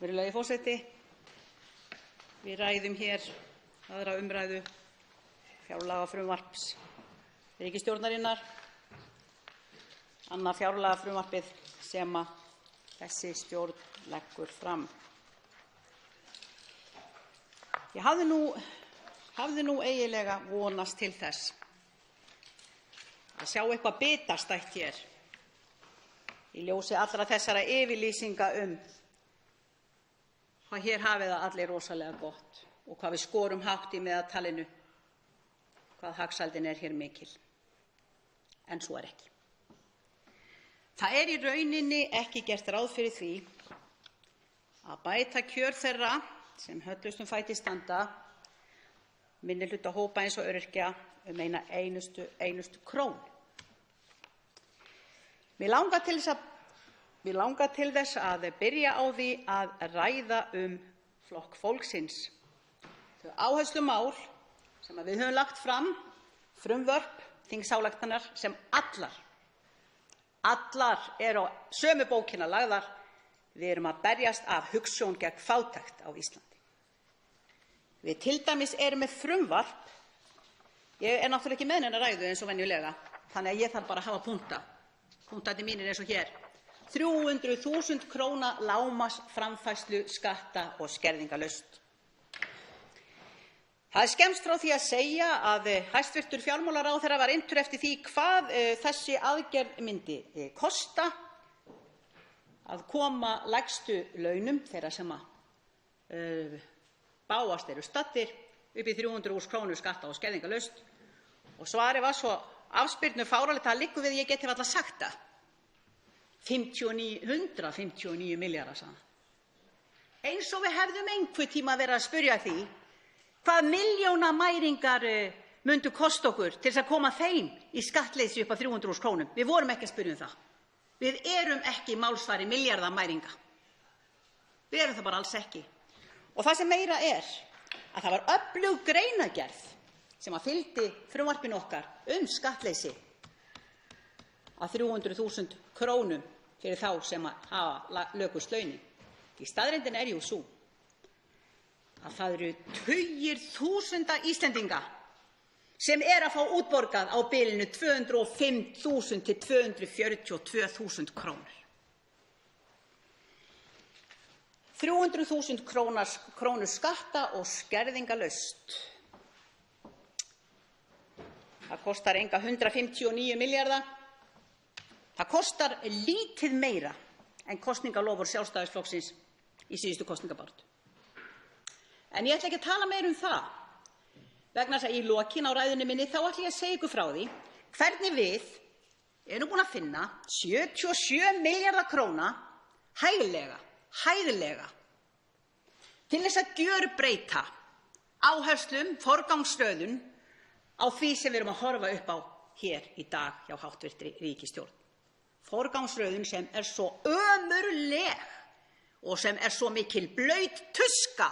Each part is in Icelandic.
Virðulegi forseti, við ræðum hér 2. umræðu fjárlagafrumvarps ríkisstjórnarinnar, annað fjárlagafrumvarpið sem þessi stjórn leggur fram. Ég hafði nú eiginlega vonast til þess að sjá eitthvað bitastætt hér í ljósi allra þessara yfirlýsinga hvað hér hafi það allir rosalega gott og hvað við skorum hátt í meðaltalinu, hvað hagsældin hér mikil. En svo ekki. Það í rauninni ekki gert ráð fyrir því að bæta kjör þeirra sem höllustum fæti standa, minnihlutahópa eins og öryrkja, eina einustu krónu. Mig langar til þess að byrja á því að ræða Flokk fólksins. Þau áherslumál sem við höfum lagt fram, frumvörp, þingsályktanir sem allar eru á sömu bókina lagðar. Við erum að berjast af hugsjón gegn fátækt á Íslandi. Við til dæmis erum með frumvarp. Ég náttúrulega ekki með neina ræðu eins og venjulega, þannig að ég þarf bara að hafa punkta. Punktarnir mínir eins og hér. 300.000 króna lágmarksframfærslu skatta- og skerðingarlaust. Það skemmst frá því að segja að hæstv. Fjármálaráðherra var inntur eftir því hvað þessi aðgerð myndi kosta að koma lægstu launum þeirra sem bágast eru staddir upp í 300.000 krónur skatta- og skerðingarlaust. Og svarið var svo afspyrnu fáránlegt að liggur við ég geti varla sagt það. 159 milljarðar, sagði hann. Eins og við hefðum einhvern tíma verið að spyrja því hvað milljónamæringar myndu kosta okkur til þess að koma þeim í skattleysi upp að 300.000 krónum. Við vorum ekki að spyrja það. Við erum ekki málsvari milljarðamæringa. Við erum það bara alls ekki. Og það sem meira að það var öflug greinargerð sem fylgdi frumvarpinu okkar skattleysi að 300.000 krónum fyrir þá sem hafa lökust launin. Því staðreyndin jú sú að það eru tugir þúsunda Íslendinga sem að fá útborgað á bilinu 205.000 til 242.000 krónur. 300.000 krónur skatta- og skerðingarlaust. Það kostar enga 159 milljarða. Það kostar lítið meira en kosningaloforð Sjálfstæðisflokksins í síðustu kosningabaráttu. En ég ætla ekki að tala meira það, vegna þess að í lokin á ræðunni minni þá ætla ég að segja ykkur frá því hvernig við erum búin að finna 77 milljarða króna hæglega til þess að gjörbreyta áherslum, forgangsröðun á því sem við erum að horfa upp á hér í dag hjá hv. ríkisstjórn. Forgangsröðun sem svo ömurleg og sem svo mikil blaut tuska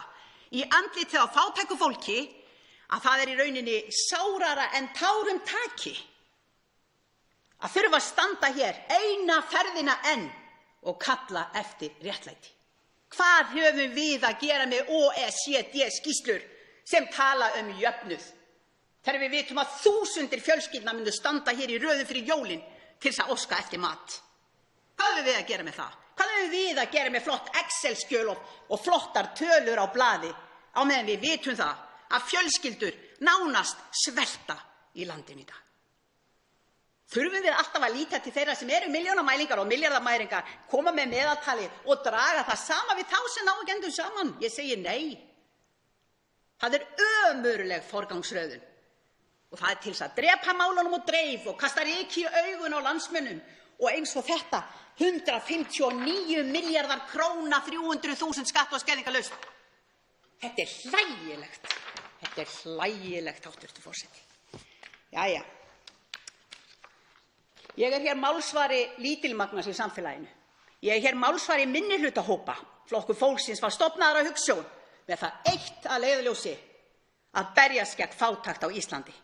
í andlitið á fátæku fólki að það í rauninni sárara en tárum taki að þurfa að standa hér eina ferðina enn og kalla eftir réttlæti. Hvað höfum við að gera með OECD-skýrslur sem tala jöfnuð þegar við vitum að þúsundir fjölskyldna myndu standa hér í röðum fyrir jólin til þess að óska eftir mat? Hvað höfum við að gera með það? Hvað höfum við að gera með flott Excel-skjöl og flottar tölur á blaði á meðan við vitum það að fjölskyldur nánast svelta í landinu í dag? Þurfum við alltaf að líta til þeirra sem eru milljónamælingar og milljarðamæringar, koma með meðaltalið og draga það sama við þá sem ná ekki endum saman? Ég segi nei. Það ömurleg forgangsröðun. Og það til þess að drepa málunum og dreif og kasta ryki í augun á landsmönnum og eins og þetta 159 milljarðar króna 300.000 skatta- og skerðingarlaust. Þetta hlægilegt. Þetta hlægilegt, hv. forseti. Jæja. Ég hér málsvari lítilmagnans í samfélaginu. Ég hér málsvari minnihlutahópa. Flokkur fólksins var stofnaður af hugsjón með það eitt að leiðarljósi að berjast gegn fátækt á Íslandi.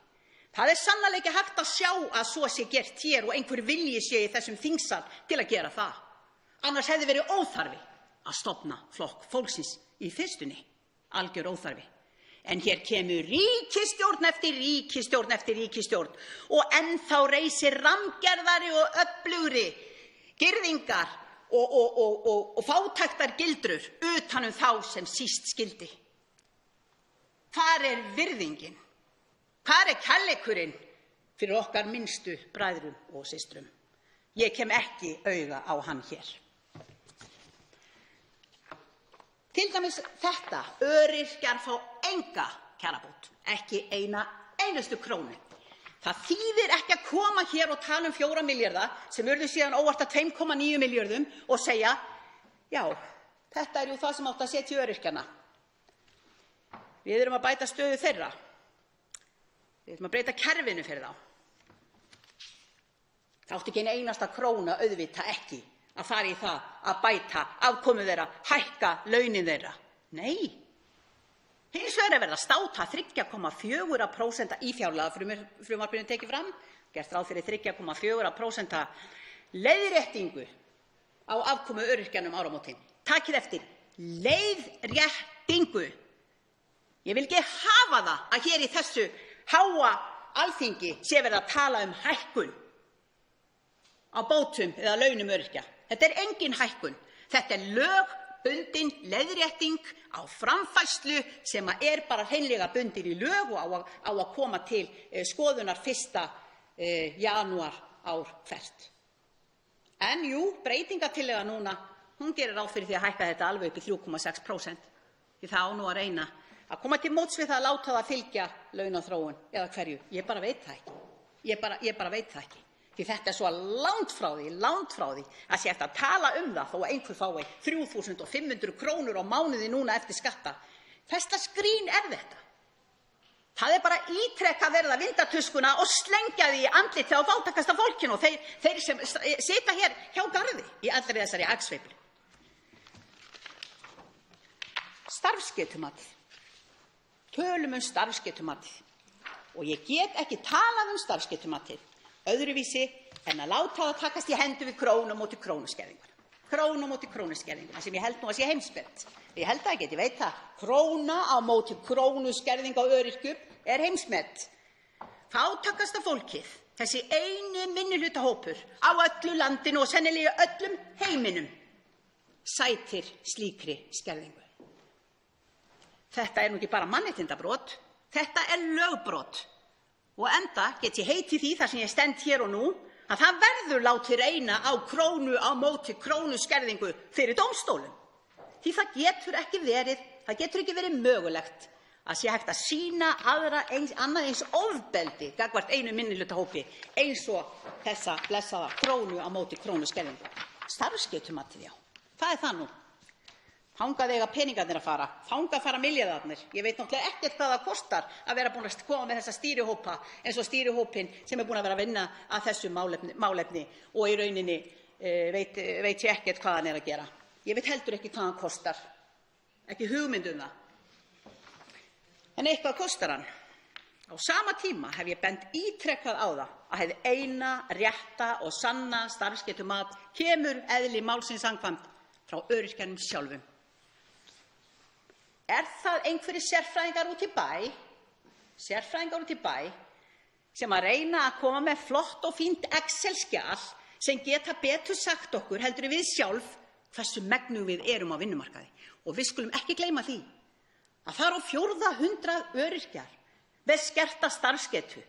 Það sannarlega ekki hægt að sjá að svo sé gert hér og einhver vilji sé í þessum þingsal til að gera það. Annars hefði verið óþarfi að stofna Flokk fólksins í fyrstunni, algjör óþarfi. En hér kemur ríkisstjórn eftir ríkisstjórn eftir ríkisstjórn og ennþá reisir rammgerðari og öflugri girðingar og fátæktargildrur utan þá sem síst skyldi. Hvar virðingin? Hvar kærleikurinn fyrir okkar minnstu bræðrum og systrum? Ég kem ekki auga á hann hér. Til dæmis þetta, öryrkjar fá enga kjarabót, ekki eina einustu krónu. Það þýðir ekki að koma hér og tala 4 milljarða sem urðu síðan óvart að 2,9 milljörðum og segja, já, þetta jú það sem átti að setja í öryrkjana. Við erum að bæta stöðu þeirra. Við erum að breyta kerfinu fyrir þá. Það átti ekki eina einasta króna, auðvitað ekki, að fara í það að bæta afkomu þeirra, hækka launin þeirra. Nei. Hins vegar verið að státa 3,4% í fjárlagafrumvarpinu tekið fram, gert ráð fyrir 3,4% leiðréttingu á afkomu öryrkjanna áramótin. Takið eftir, leiðréttingu. Ég vil ekki hafa það að hér í þessu háa Alþingi sé verið að tala hækkun á bótum eða launum öryrkja. Þetta engin hækkun. Þetta lögbundin leiðrétting á framfærslu sem bara hreinlega bundin í lög og á að koma til skoðunar 1. janúar ár hvert. En breytingartillaga núna, hún gerir ráð fyrir því að hækka þetta alveg upp í 3,6%. Því það á nú að reyna að koma til móts við það að láta það fylgja launaþróun eða hverju. Ég bara veit það ekki. Ég bara veit það ekki. Því þetta svo langt frá því að sé hægt að tala það þó að einhver fái 3.500 krónur á mánuði núna eftir skatta. Hvers grín þetta? Það bara ítrekað verið að vinda tuskuna og slengja því í andlitið á fátækasta fólkinu og þeir sem sita hér hjá garði í allri þessari agsveiflu. Starfsgetumatið. Tölum starfsgetumatið. Og ég get ekki talað starfsgetumatið öðruvísi en að láta það takast í hendur við krónu á móti krónuskerðinguna. Krónu á móti krónuskerðinguna sem ég held nú að sé heimsmet. Ég held það ekki, ég veit það. Króna á móti krónuskerðing á öryrkjum heimsmet. Fátækasta fólkið, þessi eini minnihlutahópur á öllu landinu og sennilega öllum heiminum, sætir slíkri skerðingu. Þetta nú ekki bara mannréttindabrot, þetta lögbrot. Og enda get ég heitið því þar sem ég stend hér og nú að það verður látið reyna á krónu á móti krónuskerðingu fyrir dómstólum. Því það getur ekki verið mögulegt að sé hægt að sýna annað eins ofbeldi gagnvart einu minnihlutahópi eins og þessa blessaða krónu á móti krónuskerðingu. Starfsgetumatið, já. Hvað það nú? Þangað eiga peningarnir að fara, þangað fara milljarðarnir. Ég veit náttúrulega ekkert hvað það kostar að vera búin að koma með þessa stýrihópa eins og stýrihópinn sem búin að vera að vinna að þessu málefni og í rauninni veit ég ekkert hvað hann að gera. Ég veit heldur ekki hvað hann kostar, ekki hugmynd það. En eitthvað kostar hann. Á sama tíma hef ég bent ítrekað á það að hið eina rétta og sanna starfsgetumat kemur eðli málsins samkvæmt frá öryrkjanum sjálfum. Það einhverjir sérfræðingar út í bæ sem að reyna að koma með flott og fínt Excel-skjal sem geta betur sagt okkur heldur við sjálf hversu megnug við erum á vinnumarkaði. Og við skulum ekki gleyma því að það eru á 400 öryrkjar með skerta starfsgetu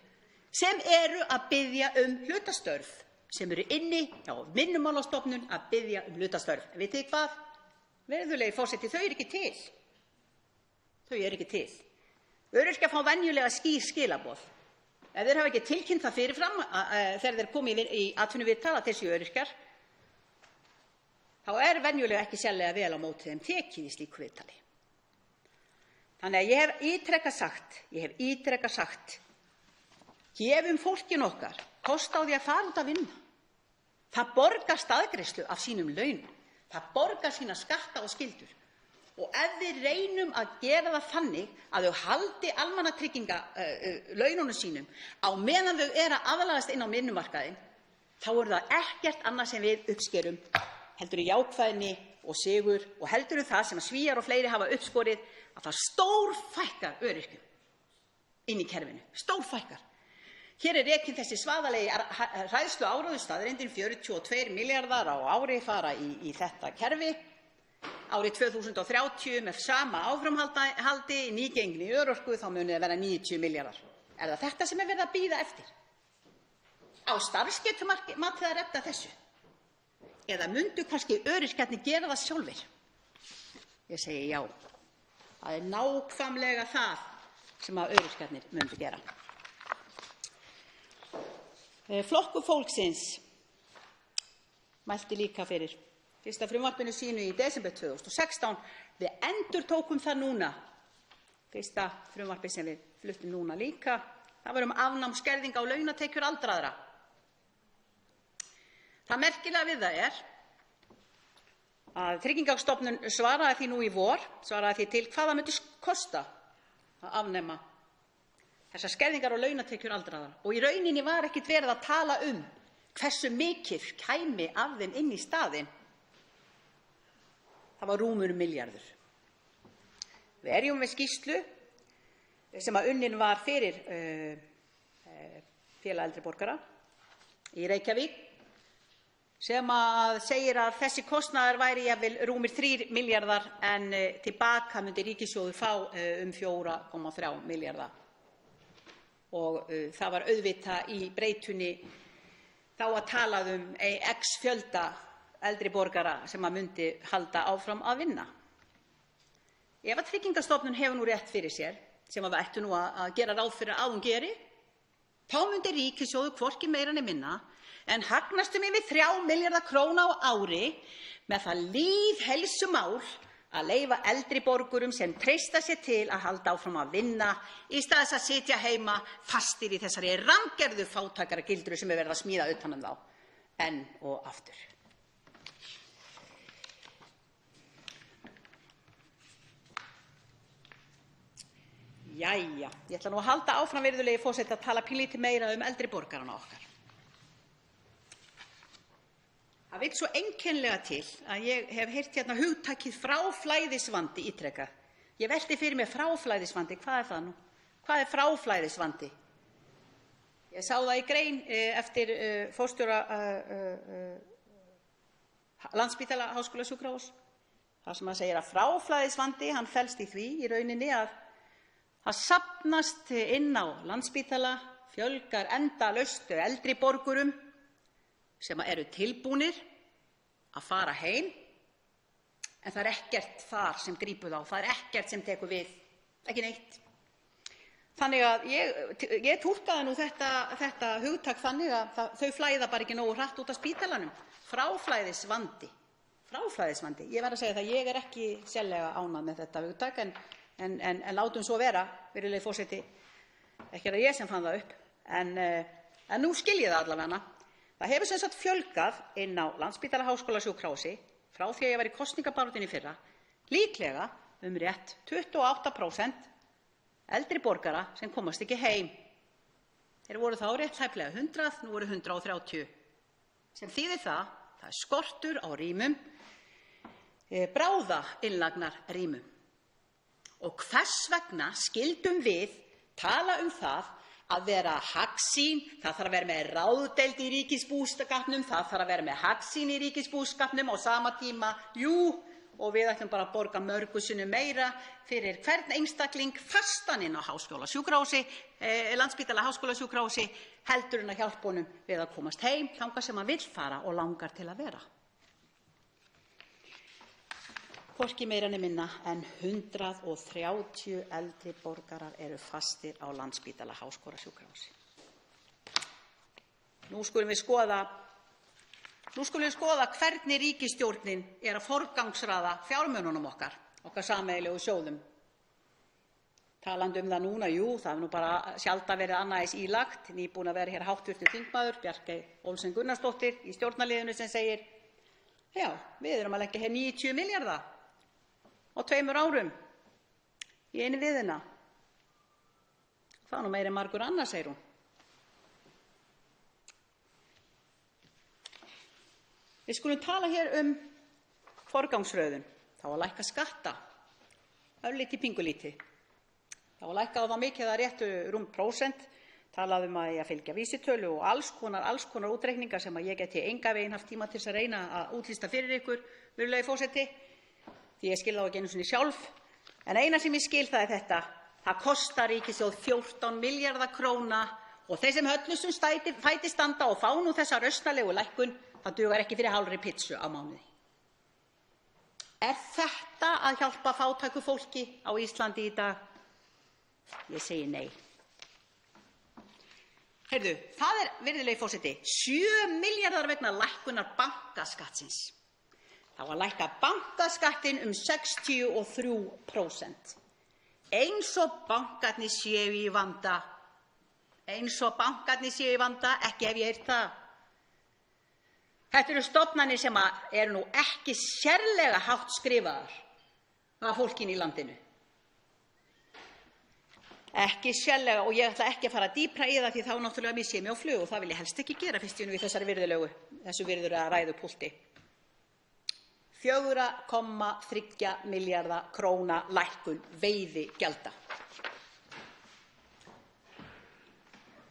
sem eru að biðja hlutastörf, sem eru inni hjá Vinnumálastofnun að biðja hlutastörf. Vitið þið hvað? Virðulegi forseti, þau eru ekki til. Öryrkjar fá venjulega skýr skilaboð. Ef þeir hafa ekki tilkynnt það fyrirfram þegar þeir komi í atvinnuviðtal að þeir séu öryrkjar, þá venjulega ekki sérlega vel á móti þeim tekið í slíku viðtali. Þannig að ég hef ítrekað sagt, gefum fólkinu okkar kost á því að fara út að vinna. Það borgar staðgreiðslu af sínum launum. Það borgar sína skatta og skyldur. Og ef við reynum að gera það þannig að þau haldi almannatrygginga laununum sínum á meðan þau eru að aðlagast inn á vinnumarkaðinn, þá það ekkert annað sem við uppskerum heldur í jákvæðni og sigur og heldur það sem að Svíar og fleiri hafa uppskorið, að það stórfækkar öryrkjum inn í kerfinu, stórfækkar. Hér rekinn þessi svaðalegi hræðslu áróður staðreyndin, 42 milljarðar á ári fara í þetta kerfi. Árið 2030 með sama áframhaldi nýgengni örorku þá muni það vera 90 milljarðar. Er það þetta sem verið að bíða eftir? Á starfsgetumatið að redda þessu? Eða mundu kannski öryrkjarnir gera það sjálfir? Ég segi já. Það nákvæmlega það sem að öryrkjarnir mundu gera. Flokkur fólksins mælti líka fyrir fyrsta frumvarpinu sínu í desember 2016. Við endurtókum það núna. Fyrsta frumvarpi sem við fluttum núna líka. Það var afnám skerðinga á launatekjur aldraðra. Það merkilega við það að Tryggingastofnun svaraði því nú í vor, svaraði því til hvað það myndi kosta að afnema þessar skerðingar á launatekjur aldraðra. Og í rauninni var ekkert verið að tala hversu mikið kæmi af þeim inn í staðinn. Það var rúmur milljarður. Við erum með skýrslu sem að unnin var fyrir Félag eldri borgara í Reykjavík sem að segir að þessi kostnaður væri jafnvel rúmir 3 milljarðar en tilbaka myndi ríkissjóður fá 4,3 milljarða. Og það var auðvitað í breytunni þá að talað x fjölda eldri borgara sem að myndi halda áfram að vinna. Ef að Tryggingastofnun hefur nú rétt fyrir sér, sem að við ættum nú að gera ráð fyrir að hún geri, þá myndi ríkissjóður hvorki meira né minna en hagnast yfir 3 milljarða króna á ári með það lýðheilsumál að leyfa eldri borgurum sem treysta sér til að halda áfram að vinna í stað þess að sitja heima fastir í þessari rammgerðu fátæktargildru sem verið að smíða utan þá enn og aftur. Jæja, ég ætla nú að halda áfram, virðulegi forseti, að tala pínlítið meira eldri borgarana okkar. Það vill svo einkennilega til að ég hef heyrt hérna hugtakið fráflæðisvandi ítrekað. Ég velti fyrir mér fráflæðisvandi, hvað það nú? Hvað fráflæðisvandi? Ég sá það í grein eftir forstjóra Landspítala háskólasjúkrahúss, þar sem hann segir að fráflæðisvandi, hann felst í því í rauninni að það safnast inn á Landspítala, fjölgar endalaust eldri borgurum sem eru tilbúnir að fara heim, en það ekkert þar sem grípur þá, það ekkert sem tekur við, ekki neitt. Þannig að ég túlkaði nú þetta hugtak þannig að þau flæða bara ekki nógu hratt út af spítalanum. Fráflæðisvandi. Ég verð að segja það, ég ekki sérlega ánægð með þetta hugtak, en látum svo vera, virðulegi forseti, ekki er það ég sem fann það upp, en nú skil ég það allavega. Það hefur sem sagt fjölgað inn á Landspítala háskólasjúkrahúsi frá því að ég var í kosningabaráttunni í fyrra, líklega rétt 28% eldri borgara sem komast ekki heim. Þeir voru þá rétt tæplega 100, nú voru 130, sem þýðir það er skortur á rýmum, bráðainnlagnarrýmum. Og hvers vegna skildum við tala það að vera hagsýn, það þarf að vera með ráðdeild í ríkisbúskapnum, það þarf að vera með hagsýn í ríkisbúskapnum á sama tíma, og við ætlum bara að borga mörgum sinnum meira fyrir hvern einstakling fastan inn á háskólasjúkrahúsi, Landspítala háskólasjúkrahúsi, heldur en að hjálpa honum við að komast heim þangað sem hann vill fara og langar til að vera. Hvorki meira né minna en 130 eldri borgarar eru fastir á Landspítala háskólasjúkrahúsi. Nú skulum við skoða hvernig ríkisstjórnin að forgangsraða fjármununum okkar sameiginlegu sjóðum. Talandi það núna, það hefur nú bara sjaldan verið annað eins ílagt. Nýbúin að vera hér háttvirtur þingmaður, Bjarkey Olsen Gunnarsdóttir í stjórnarliðinu sem segir, já, við erum að leggja hér 90 milljarða á 2 árum í einu viðina. Það nú meira en margur annar, segir hún. Við skulum tala hér forgangsröðun. Það á að lækka skatta, örlítið pingulítið. Það á að lækka á það mikið að réttu rúm prósent. Talað að ég að fylgja vísitölu og alls konar útreikningar sem ég geti engan veginn haft tíma til að reyna að útlista fyrir ykkur, virðulegi forseti, því ég skil þá ekki einu sinni sjálf. En eina sem ég skil það er þetta: það kostar ríkissjóð 14 milljarða króna og þeir sem höllustum fæti standa og fá nú þessa rausnarlegu lækkun, það dugar ekki fyrir hálfri pizzu á mánuði. Er þetta að hjálpa fátæku fólki á Íslandi í dag? Ég segi nei. Heyrðu, það er, virðulegi forseti, 7 milljarðar vegna lækkunar bankaskattsins. Það var að lækka bankaskattinn 63%. Eins og bankarnir séu í vanda. Ekki hef ég heyrt það. Þetta eru stofnanir sem eru nú ekki sérlega hátt skrifaðar af fólkinu í landinu. Ekki sérlega, og ég ætla ekki að fara dýpra í það því þá náttúrulega missi ég mig á flug og það vil ég helst ekki gera fyrst ég nú í þessu virðulega ræðupúlti. 4,3 milljarða króna lækkun veiðigjalda.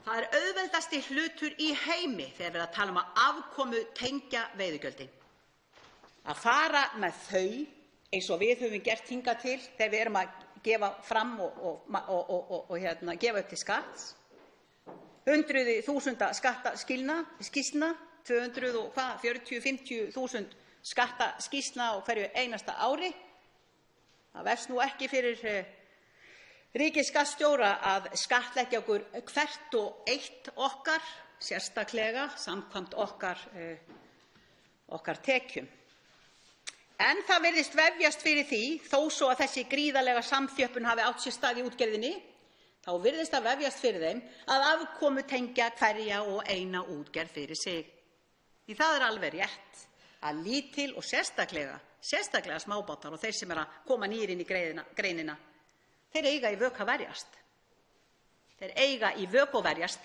Það er auðveldasti hlutur í heimi þegar við að tala að afkomu tengja veiðigjöldin. Að fara með þau eins og við höfum gert hingað til þegar við erum að gefa fram og gefa upp til skatts. 100.000 skattaskýrslna, 240-50.000 skattaskýrslna á hverju einasta ári. Það vefst nú ekki fyrir ríkisskattstjóra að skattleggja okkur hvert og eitt okkar, sérstaklega samkvæmt okkar tekjum. En það virðist vefjast fyrir því, þó svo að þessi gríðarlega samþjöppun hafi átt sér stað í útgerðinni, þá virðist það vefjast fyrir þeim að afkomu tengja hverja og eina útgerð fyrir sig. Því það er alveg rétt að lítil og sérstaklega smábátar og þeir sem að koma nýr inn í greinina, þeir eiga í vök að verjast.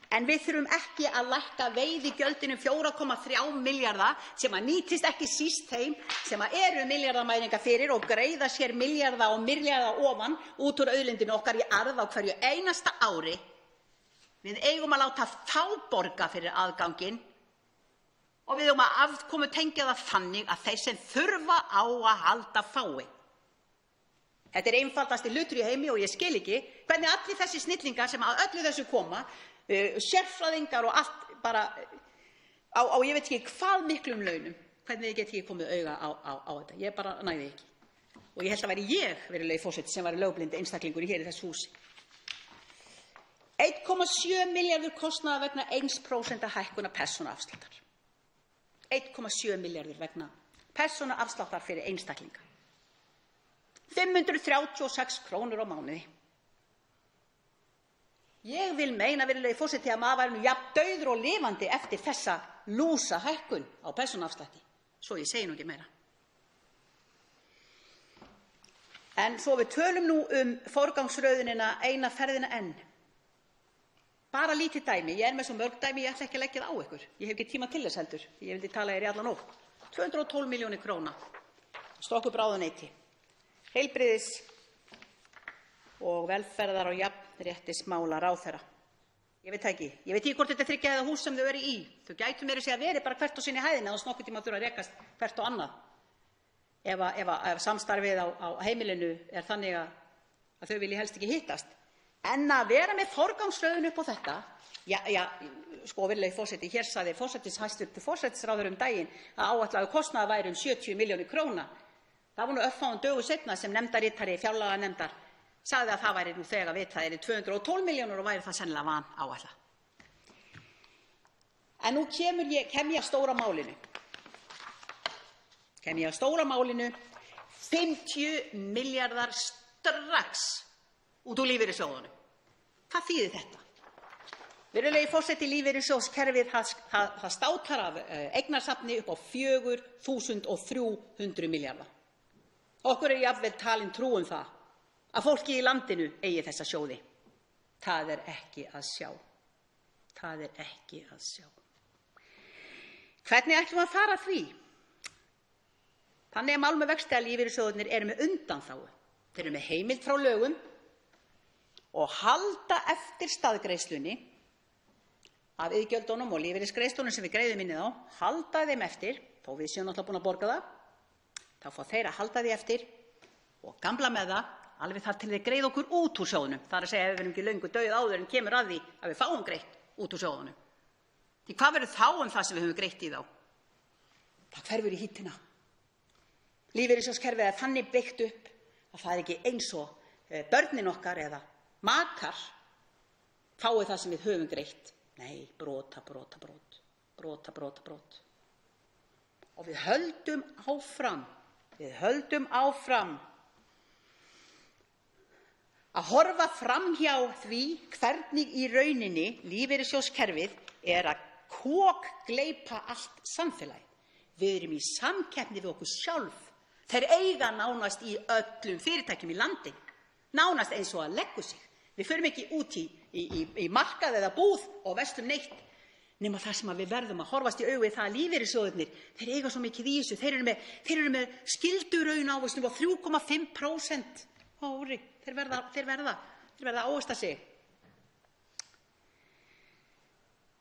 En við þurfum ekki að lækka veiðigjöldin 4,3 milljarða sem að nýtist ekki síst þeim sem að eru milljarðamæringar fyrir og greiða sér milljarða og milljarða ofan út úr auðlindinu okkar í arð á hverju einasta ári. Við eigum að láta þá borga fyrir aðganginn og við eigum að afkomu tengja það þannig að þeir sem þurfa á að halda fái. Þetta er einfaldasti hlutur í heimi og ég skil ekki hvernig allir þessi snillingar sem að öllu þessu koma, sérfræðingar og allt bara á ég veit ekki hvað miklum launum, hvernig þið geti ekki komið auga á þetta. Ég bara næði ekki. Og ég held að væri ég, virðulegi forseti, sem væri lögblind einstaklingur hér í þessu húsi. 1,7 milljarður kostnaðar vegna 1% hækkunar persónuafsláttar. 1,7 milljarður vegna persónuafsláttar fyrir einstaklinga. 536 krónur á mánuði. Ég vil meina, virðulegi forseti, að maður væri nú jafn dauður og lifandi eftir þessa lúsa hækkun á persónuafslætti. Svo ég segi nú ekki meira. En svo við tölum nú forgangsröðunina eina ferðina enn. Bara lítið dæmi. Ég er með svo mörg dæmi, ég ætla ekki að leggja það á ykkur. Ég hef ekki tíma til þess heldur. Ég vildi tala í alla nótt. 212 milljónir króna. Stokkubráðuneyti. Heilbrigðis og velferðar og jafnréttismála ráðherra. Ég veit ekki hvort þetta er 3 hæða hús sem þau eru í. Þau gætu meira að segja verið bara hvert á sinni hæðinni og nokkurn tíma þurfa að rekast hvert og annað. Ef samstarfið á heimilinu er þannig að þau vilji helst ekki hittast. En að vera með forgangsröðun upp á þetta, virðulegi forseti, hér sagði hæstvirtur forsætisráðherra daginn að áætlaður kostnaður væri 70 milljónir króna. Það var nú örfáum dögum seinna sem nefndarritari fjárlaganefndar sagði að það væri nú þegar vitað yrði 212 milljónir og væri það sennilega vanáætlað. En nú kem ég að stóra málinu. 50 milljarðar strax út úr lífeyrissjóðunum. Hvað þýðir þetta? Virðulegi forseti, lífeyrissjóðskerfið það státar af eignarsafni upp á 4.300 milljarða. Okkur er jafnvel talin trú það að fólki í landinu eigi þessa sjóði. Það er ekki að sjá. Hvernig ætlum við að fara að því? Þannig mál með vexti að lífeyrissjóðirnir eru með undanþágu. Þeir eru með heimild frá lögum og halda eftir staðgreiðslunni af iðgjöldunum og lífeyrisgreiðslunum sem við greiðum inn í þá, halda þeim eftir, þó við séum náttúrulega búin að borga það, þá fá þeir að halda því eftir og gamla með það alveg þar til þeir greiða okkur út úr sjóðunum. Það er að segja ef við erum ekki löngu dauð áður en kemur að því að við fáum greitt út úr sjóðunum. Því hvað verður þá það sem við höfum greitt í þá? Það hverfur í hítina. Lífeyrissjóðskerfið er þannig byggt upp að það er ekki eins og börnin okkar eða makar fái það sem við höfum greitt. Nei, brot. Og við höldum áfram að horfa framhjá því hvernig í rauninni lífeyrissjóðskerfið er að kokgleypa allt samfélagið. Við erum í samkeppni við okkur sjálf. Þeir eiga nánast í öllum fyrirtækjum í landinu, nánast eins og að leggur sig. Við förum ekki út í markað eða búð og verslum neitt nema það sem við verðum að horfast í augu við það að lífeyrissjóðirnir, þeir eiga svo mikið í þessu. Þeir eru með skylduraun ávöxtun á 3,5% á ári. Þeir verða að ávaxta sig.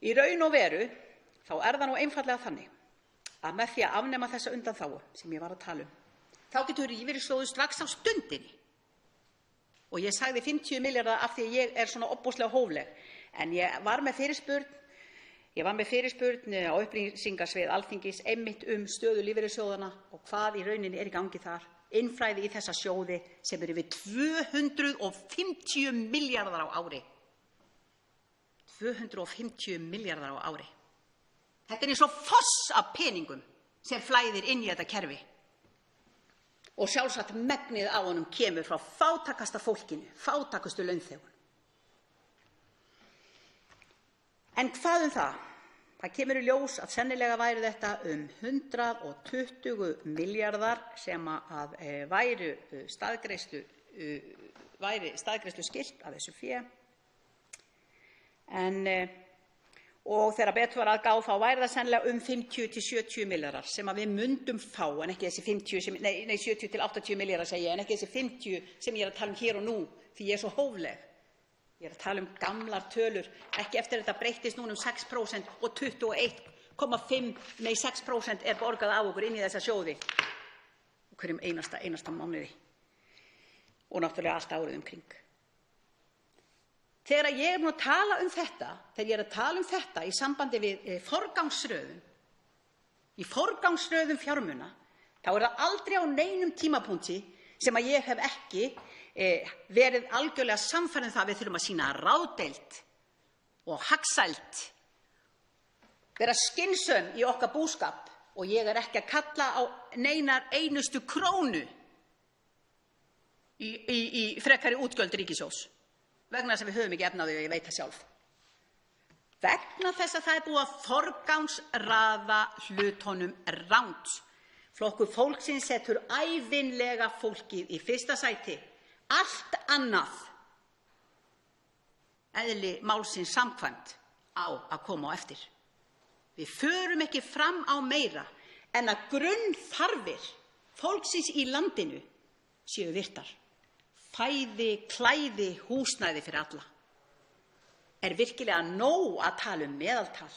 Í raun og veru þá er það nú einfaldlega þannig að með því að afnema þessa undanþágu sem ég var að tala þá getur lífeyrissjóður strax á stundinni. Og ég sagði 50 milljarða af því að ég er svona ofboðslega hófleg. En ég var með fyrirspurn á upplýsingasvið Alþingis einmitt stöðu lífeyrissjóðanna og hvað í rauninni er í gangi þar. Innflæði í þessa sjóði sem eru við 250 milljarðar á ári. 250 milljarðar á ári. Þetta er eins og foss af peningum sem flæðir inn í þetta kerfi. Og sjálfsagt megnið á honum kemur frá fátækasta fólkinu, fátækustu launþegunum. En hvað það? Það kemur í ljós að sennilega væri þetta 120 milljarðar sem að væri staðgreiðslu skylt af þessu fé. Og þegar betur var að gáð þá væri það sennilega 50 til 70 milljarðar sem að við mundum fá, en ekki þessi 70 til 80 milljarðar segi ég, en ekki þessi 50 sem ég er að tala hér og nú, því ég er svo hófleg. Ég er að tala gamlar tölur, ekki eftir þetta breyttist núna 6% og 6% er borgað af okkur inn í þessa sjóði hverjum einasta mánuði og náttúrulega allt árið kring. Þegar ég er að tala þetta, í sambandi við forgangsröðun, í forgangsröðun fjármuna, þá er það aldrei á neinum tímapunkti sem að ég hef ekki verið algjörlega sannfærð það að við þurfum að sýna ráðdeild og hagsæld, vera skynsöm í okkar búskap og ég er ekki að kalla á neinar einustu krónu í frekari útgjöld ríkissjóðs vegna þess að við höfum ekki efni á því og ég veit það sjálf. Vegna þess að það er búið að forgangsraða hlutunum rangt. Flokkur fólksins setur ævinlega fólkið í fyrsta sæti. Allt annað eðli málsins samkvæmt á að koma á eftir. Við förum ekki fram á meira en að grunnþarfir fólksins í landinu séu virtar. Fæði, klæði, húsnæði fyrir alla. Er virkilega nóg að tala meðaltal?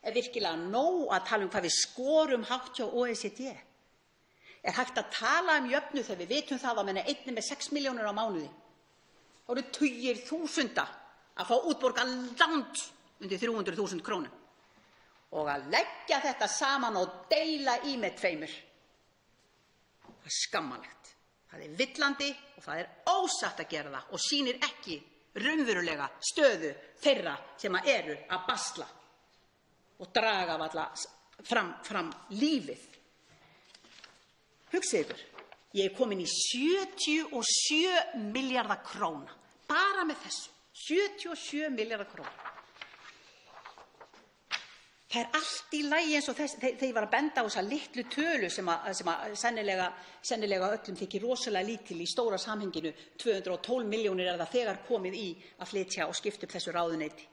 Er virkilega nóg að tala hvað við skorum hátt hjá OECD? Er hægt að tala jöfnu þegar við vitum það að menn einni með 6 milljónir á mánuði? Það eru tugir þúsunda að fá útborgað langt undir 300.000 krónum. Og að leggja þetta saman og deila í með tveimur. Það er skammalegt. Það er villandi og það er ósatt að gera það og sýnir ekki raunverulega stöðu þeirra sem eru að basla og draga alla fram lífið. Hugsið ykkur, ég er komin í 77 milljarða króna, bara með þessu, 77 milljarða króna. Það er allt í lagi eins og þess, þegar ég var að benda á þessa litlu tölu sem að sennilega öllum þykir rosalega lítil í stóra samhenginu, 212 milljónir er það þegar komið í að flytja og skipta upp þessu ráðuneyti.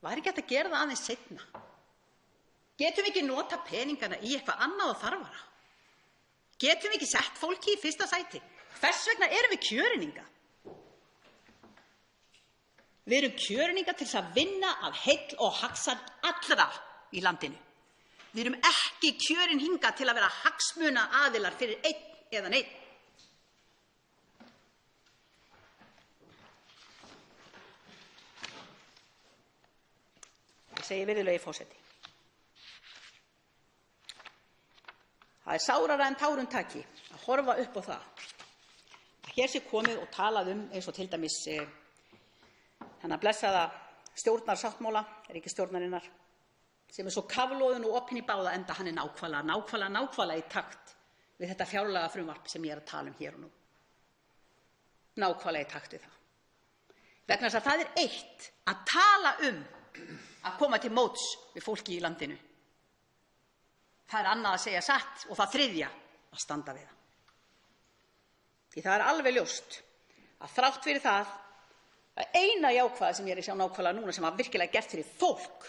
Var ekki hægt að gera það aðeins seinna? Getum við ekki nota peningana í eitthvað annað og þarfara? Getum við ekki sett fólki í fyrsta sæti? Hvers vegna erum við kjörinninga? Við erum kjörinninga til þess að vinna að heill og hagsæld allra í landinu. Við erum ekki kjörin hingað til að vera hagsmunaaðilar fyrir einn eða neinn. Ég segi virðulegi forseti. Það sárara en tárum taki að horfa upp á það að hér sé komið og talað eins og til dæmis þennan blessaða stjórnarsáttmála ríkisstjórnarinnar sem svo kafloðinn og opinn í báða enda. Hann nákvæmlega í takt við þetta fjárlagafrumvarp sem ég að tala hér og nú. Nákvæmlega í takt við það. Vegna þess að það eitt að tala að koma til móts við fólki í landinu. Það annað að segja satt og það þriðja að standa við það. Því það alveg ljóst að þrátt fyrir það að eina jákvæða sem ég að sjá nákvæmlega núna sem var virkilega gert fyrir fólk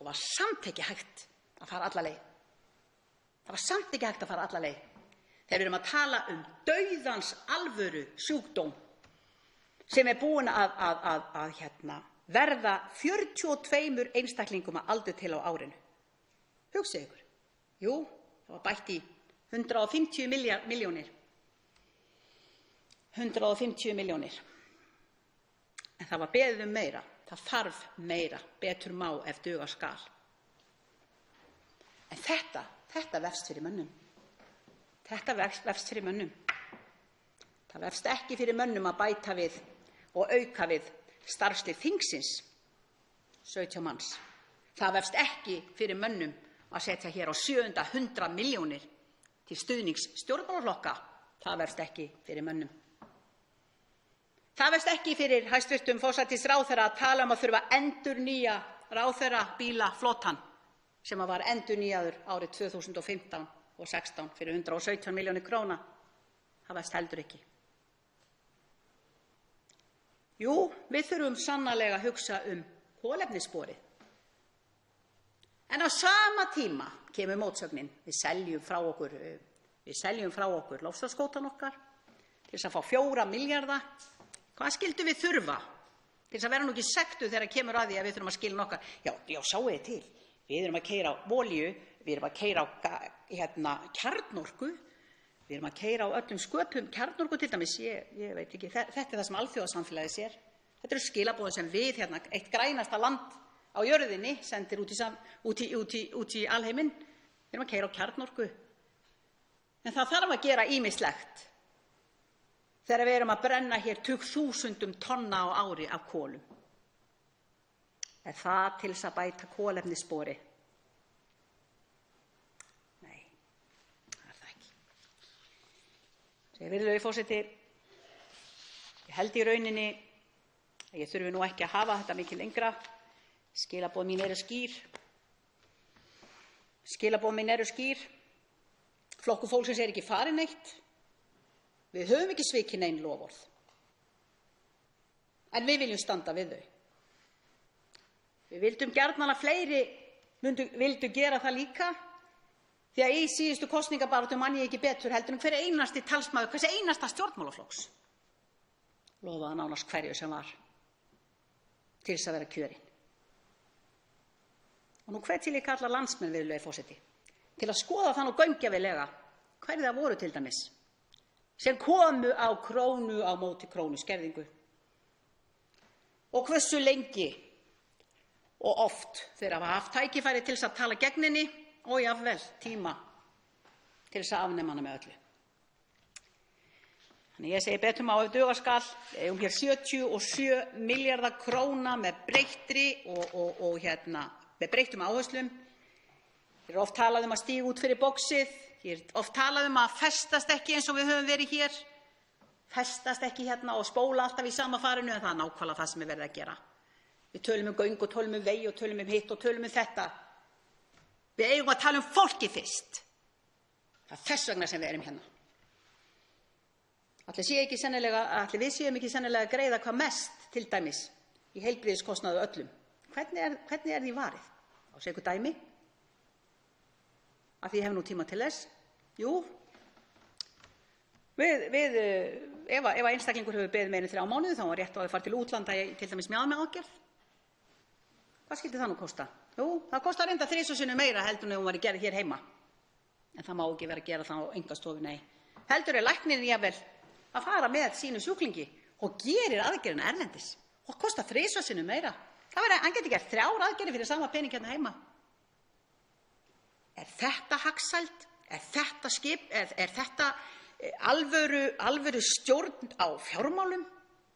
og var samt ekki hægt að fara alla leið. Það var samt ekki hægt að fara alla leið. Þegar við erum að tala dauðans alvöru sjúkdóm sem búinn að verða 42 einstaklingum að aldur til á árinu. Hugsið ykkur. Jú, það var bætt í 150 milljónir. 150 milljónir. En það var beðið meira. Það þarf meira. Betur má ef duga skal. En þetta vefst fyrir mönnum. Þetta vefst fyrir mönnum. Það vefst ekki fyrir mönnum að bæta við og auka við starfslið þingsins 17 manns. Það vefst ekki fyrir mönnum að setja hér á 700 milljónir til stuðnings stjórnmálaflokka. Það vefst ekki fyrir mönnum. Það vefst ekki fyrir hæstvirtum forsætisráðherra að tala að þurfa að endurnýja ráðherrabílaflotann sem var endurnýjaður árið 2015 og 16 fyrir 117 milljónir króna. Það vefst heldur ekki. Jú, við þurfum sannarlega að hugsa kolefnissporið. En á sama tíma kemur mótsögnin. Við seljum frá okkur loftslagskvótann okkar til þess að fá 4 milljarða. Hvað skildum við þurfa til þess að vera nú ekki sektuð þegar kemur að því að við þurfum að skilja okkar? Já, sjáið þið til. Við erum að keyra á olíu, við erum að keyra á kjarnorku, við erum að keyra á öllum sköpum kjarnorku til dæmis. Ég veit ekki, þetta það sem alþjóðasamfélagið sér. Þetta skilaboðin sem við eitt grænasta land á jörðinni sendir út í alheiminn. Við erum að keyra á kjarnorku. En það þarf að gera ýmislegt þegar við erum að brenna hér tugþúsundum tonna á ári af kolum. Er það til þess að bæta kolefnissporið? Nei, það er það ekki. Virðulegi forseti, ég held í rauninni að ég þurfi nú ekki að hafa þetta mikið lengra. Skilaboð mín eru skýr. Flokkur fólksins ekki farið neitt. Við höfum ekki svikið nein loforð. En við viljum standa við þau. Við vildum gjarnan að fleiri vildu gera það líka. Því að í síðustu kosningabaráttu man ég ekki betur heldur hver einasti talsmaður, hvers einasta stjórnmálaflokks lofaði nánast hverju sem var til þess að vera kjörinn. Og nú hvet ég líka alla landsmenn, virðulegi forseti, til að skoða það nú gaumgæfilega hverjir það voru til dæmis sem komu á krónu á móti krónu skerðingu og hversu lengi og oft þeir hafa haft tækifæri til þess að tala gegn henni og jafnvel tíma til þess að afnema hana með öllu. Þannig ég segi betur má ef duga skal. Við eigum hér 77 milljarða króna með breyttum áherslum. Hér er oft talað að stíga út fyrir boxið. Hér er oft talað að festast ekki eins og við höfum verið hér. Festast ekki hérna og spóla alltaf í sama farinu, en það er nákvæmlega það sem verið að gera. Við tölum göng og tölum vegi og tölum hitt og tölum þetta. Við eigum að tala fólki fyrst. Það er þess vegna sem við erum hérna. Ætli við séum ekki sennilega að greiða hvað mest til dæmis í heilbrigðiskostnaði öllum. Hvernig er því varið? Á segja ykkur dæmi. Að því ég hef nú tíma til þess. Jú, Ef einstaklingur hefur beðið meira en 3 mánuði þá var rétt á að fara til útlanda í til dæmis mjaðmaaðgerð. Hvað skyldi það nú kosta? Jú, það kostar reyndar 3 sinnum meira heldur en ef hún væri gerð hér heima. En það má ekki vera að gera það á einkastofu, nei. Heldur læknirinn jafnvel að fara með sínum sjúklingi og gerir aðgerðina erlendis og kostar 3 sinnum meira. Hann getur gert 3 aðgerðir fyrir sama pening hérna heima. Er þetta hagsæld? Er þetta alvöru stjórn á fjármálum?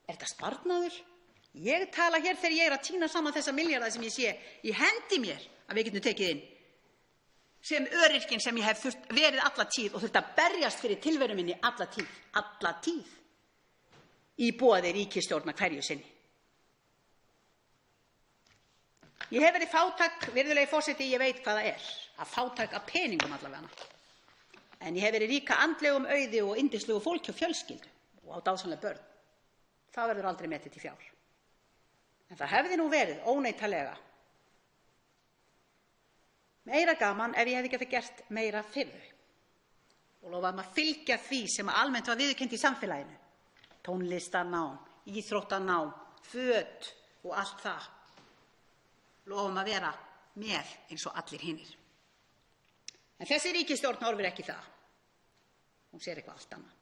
Er þetta sparnaður? Ég tala hér þegar ég er að tína saman þessa milljarða sem ég sé í hendi mér að við getum tekið inn sem öryrkinn sem ég hef verið alla tíð og þurft að berjast fyrir tilveru minni alla tíð í boði ríkisstjórnar hverju sinni. Ég hef verið fátæk, virðulegi forseti, ég veit hvað það er að fátæk af peningum allavega. En ég hef verið rík af andlegum auði og yndislegu fólki og fjölskyldu og á dásamleg börn. Það verður aldrei metið til fjár. En það hefði nú verið óneitanlega meira gaman ef ég hefði getað gert meira fyrir þau og lofað að fylgja því sem almennt var viðurkennt í samfélaginu. Tónlistarnám, íþróttanám, föt og allt það. Lofum að vera með eins og allir hinir. En þessi ríkisstjórn horfir ekki það. Hún sér eitthvað allt annað.